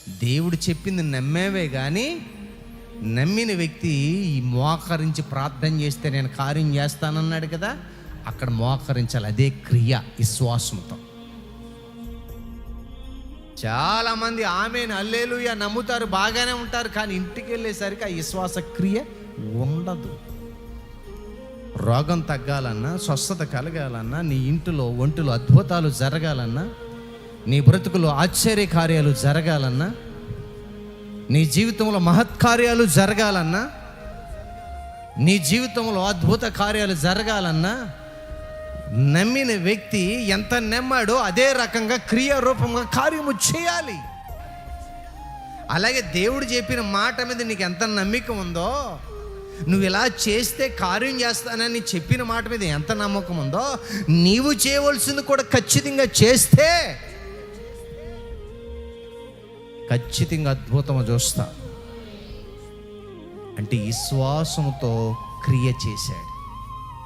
దేవుడు చెప్పింది నమ్మేవే కానీ నమ్మిన వ్యక్తి ఈ మోకరించి ప్రార్థన చేస్తే నేను కార్యం చేస్తానన్నాడు కదా, అక్కడ మోకరించాలి. అదే క్రియ, విశ్వాసంతో. చాలామంది ఆమేన్ హల్లెలూయా నమ్ముతారు, బాగానే ఉంటారు, కానీ ఇంటికి వెళ్ళేసరికి ఆ విశ్వాస క్రియ ఉండదు. రోగం తగ్గాలన్నా, స్వస్థత కలగాలన్నా, నీ ఇంటిలో ఒంటిలో అద్భుతాలు జరగాలన్నా, నీ బ్రతుకులో ఆశ్చర్య కార్యాలు జరగాలన్నా, నీ జీవితంలో మహత్కార్యాలు జరగాలన్నా, నీ జీవితంలో అద్భుత కార్యాలు జరగాలన్నా, నమ్మిన వ్యక్తి ఎంత నమ్మాడో అదే రకంగా క్రియారూపంగా కార్యము చేయాలి. అలాగే దేవుడు చెప్పిన మాట మీద నీకు ఎంత నమ్మిక ఉందో, నువ్వు ఇలా చేస్తే కార్యం చేస్తానని చెప్పిన మాట మీద ఎంత నమ్మకం ఉందో, నీవు చేయవలసింది కూడా ఖచ్చితంగా చేస్తే ఖచ్చితంగా అద్భుతము చూస్తా. అంటే విశ్వాసముతో క్రియ చేశాడు.